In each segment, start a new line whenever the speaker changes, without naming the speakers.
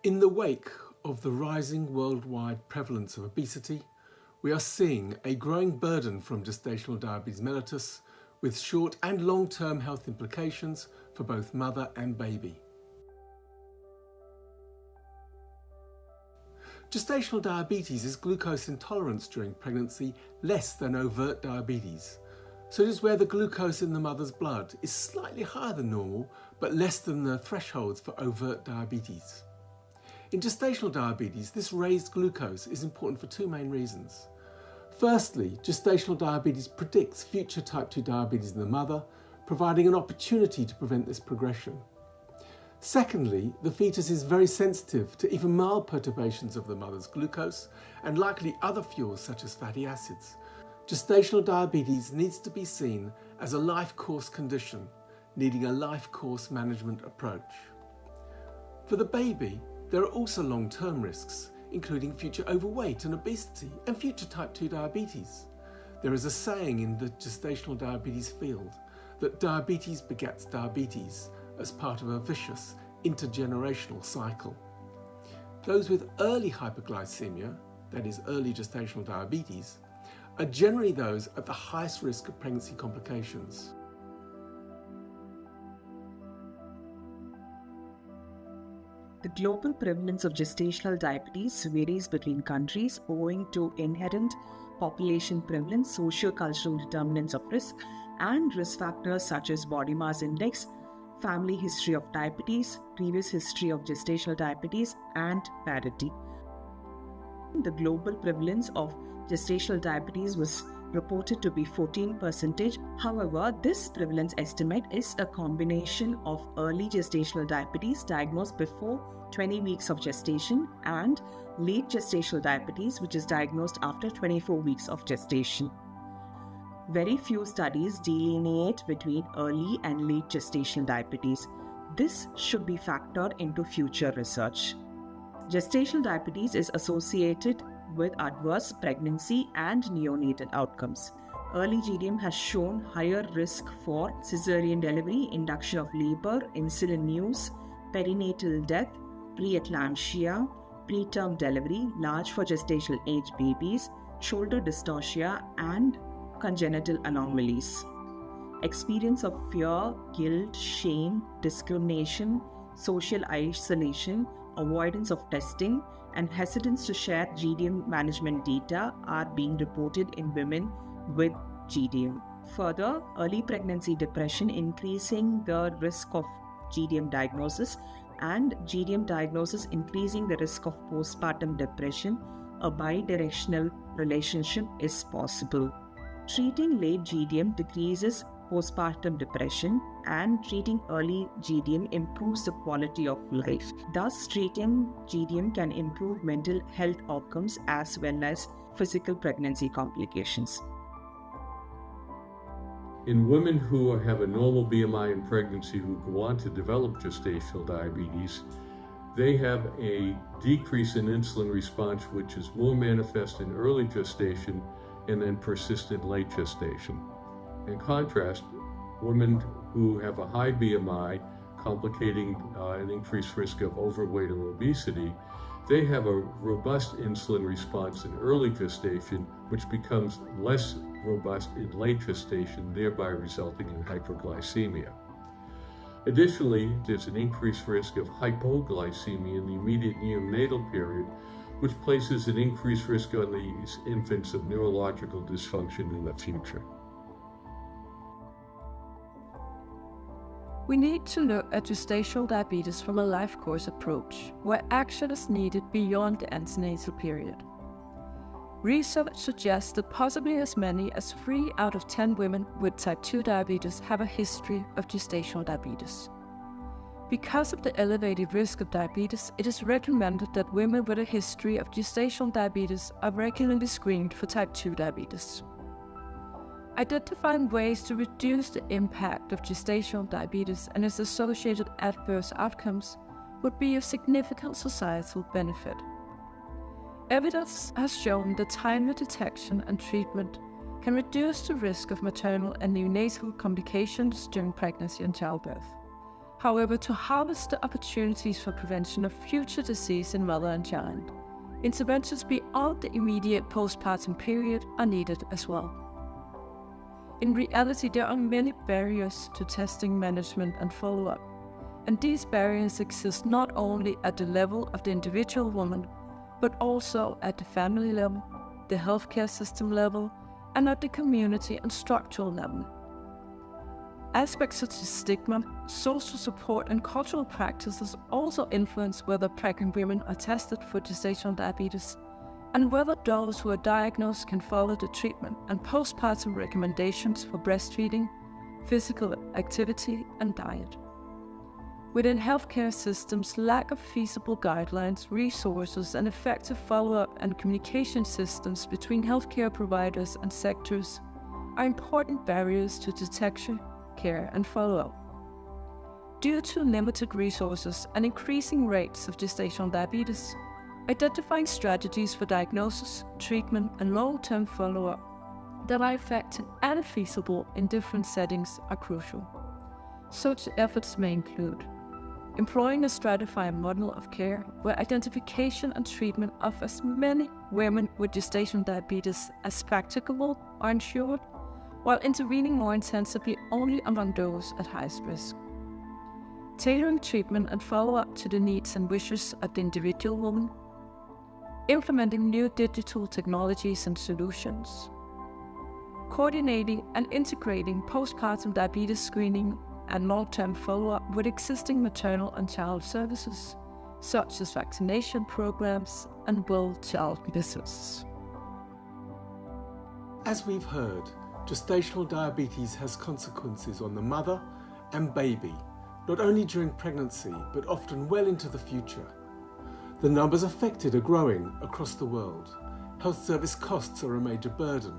In the wake of the rising worldwide prevalence of obesity, we are seeing a growing burden from gestational diabetes mellitus with short and long-term health implications for both mother and baby. Gestational diabetes is glucose intolerance during pregnancy less than overt diabetes. So it is where the glucose in the mother's blood is slightly higher than normal, but less than the thresholds for overt diabetes. In gestational diabetes, this raised glucose is important for two main reasons. Firstly, gestational diabetes predicts future type 2 diabetes in the mother, providing an opportunity to prevent this progression. Secondly, the fetus is very sensitive to even mild perturbations of the mother's glucose and likely other fuels such as fatty acids. Gestational diabetes needs to be seen as a life course condition, needing a life course management approach. For the baby, there are also long-term risks, including future overweight and obesity and future type 2 diabetes. There is a saying in the gestational diabetes field that diabetes begets diabetes as part of a vicious intergenerational cycle. Those with early hyperglycemia, that is early gestational diabetes, are generally those at the highest risk of pregnancy complications.
The global prevalence of gestational diabetes varies between countries owing to inherent population prevalence, socio-cultural determinants of risk, and risk factors such as body mass index, family history of diabetes, previous history of gestational diabetes, and parity. The global prevalence of gestational diabetes was reported to be 14%. However, this prevalence estimate is a combination of early gestational diabetes diagnosed before 20 weeks of gestation and late gestational diabetes, which is diagnosed after 24 weeks of gestation. Very few studies delineate between early and late gestational diabetes. This should be factored into future research. Gestational diabetes is associated with adverse pregnancy and neonatal outcomes. Early GDM has shown higher risk for Caesarean delivery, induction of labor, insulin use, perinatal death, preeclampsia, preterm delivery, large for gestational age babies, shoulder dystocia, and congenital anomalies. Experience of fear, guilt, shame, discrimination, social isolation, avoidance of testing, and hesitance to share GDM management data are being reported in women with GDM. Further, early pregnancy depression increasing the risk of GDM diagnosis, and GDM diagnosis increasing the risk of postpartum depression. A bidirectional relationship is possible. Treating late GDM decreases postpartum depression, and treating early GDM improves the quality of life. Thus, treating GDM can improve mental health outcomes as well as physical pregnancy complications.
In women who have a normal BMI in pregnancy who go on to develop gestational diabetes, they have a decrease in insulin response, which is more manifest in early gestation and then persistent late gestation. In contrast, women who have a high BMI, complicating an increased risk of overweight or obesity, they have a robust insulin response in early gestation, which becomes less robust in late gestation, thereby resulting in hyperglycemia. Additionally, there's an increased risk of hypoglycemia in the immediate neonatal period, which places an increased risk on these infants of neurological dysfunction in the future.
We need to look at gestational diabetes from a life course approach, where action is needed beyond the antenatal period. Research suggests that possibly as many as 3 out of 10 women with type 2 diabetes have a history of gestational diabetes. Because of the elevated risk of diabetes, it is recommended that women with a history of gestational diabetes are regularly screened for type 2 diabetes. Identifying ways to reduce the impact of gestational diabetes and its associated adverse outcomes would be of significant societal benefit. Evidence has shown that timely detection and treatment can reduce the risk of maternal and neonatal complications during pregnancy and childbirth. However, to harvest the opportunities for prevention of future disease in mother and child, interventions beyond the immediate postpartum period are needed as well. In reality, there are many barriers to testing, management, and follow-up, and these barriers exist not only at the level of the individual woman, but also at the family level, the healthcare system level, and at the community and structural level. Aspects such as stigma, social support, and cultural practices also influence whether pregnant women are tested for gestational diabetes, and whether those who are diagnosed can follow the treatment and postpartum recommendations for breastfeeding, physical activity, and diet. Within healthcare systems, lack of feasible guidelines, resources, and effective follow-up and communication systems between healthcare providers and sectors are important barriers to detection, care, and follow-up. Due to limited resources and increasing rates of gestational diabetes, identifying strategies for diagnosis, treatment, and long-term follow-up that are effective and feasible in different settings are crucial. Such efforts may include employing a stratified model of care where identification and treatment of as many women with gestational diabetes as practicable are ensured, while intervening more intensively only among those at highest risk. Tailoring treatment and follow-up to the needs and wishes of the individual woman. Implementing new digital technologies and solutions. Coordinating and integrating postpartum diabetes screening and long-term follow-up with existing maternal and child services, such as vaccination programs and well-child visits.
As we've heard, gestational diabetes has consequences on the mother and baby, not only during pregnancy, but often well into the future. The numbers affected are growing across the world. Health service costs are a major burden,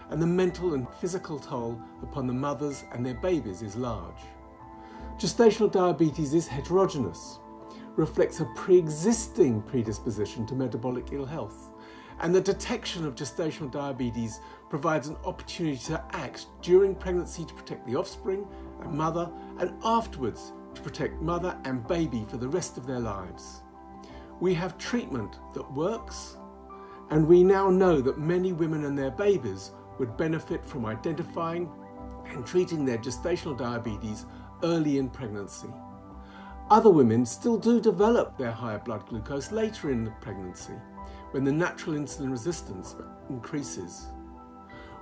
and the mental and physical toll upon the mothers and their babies is large. Gestational diabetes is heterogeneous, reflects a pre-existing predisposition to metabolic ill health, and the detection of gestational diabetes provides an opportunity to act during pregnancy to protect the offspring and mother, and afterwards to protect mother and baby for the rest of their lives. We have treatment that works, and we now know that many women and their babies would benefit from identifying and treating their gestational diabetes early in pregnancy. Other women still do develop their higher blood glucose later in the pregnancy, when the natural insulin resistance increases.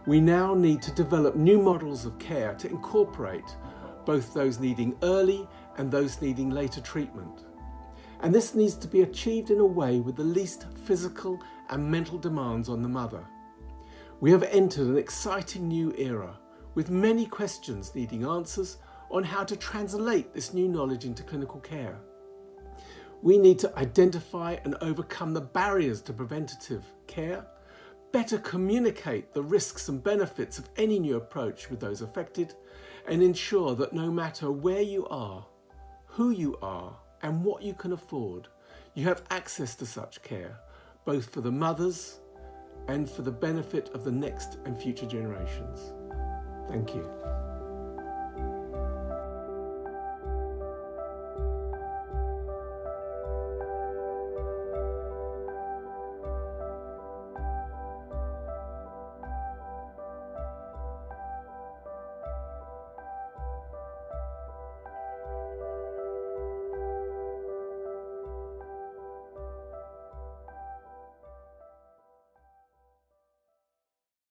We now need to develop new models of care to incorporate both those needing early and those needing later treatment. And this needs to be achieved in a way with the least physical and mental demands on the mother. We have entered an exciting new era with many questions needing answers on how to translate this new knowledge into clinical care. We need to identify and overcome the barriers to preventative care, better communicate the risks and benefits of any new approach with those affected, and ensure that no matter where you are, who you are, and what you can afford, you have access to such care, both for the mothers and for the benefit of the next and future generations. Thank you.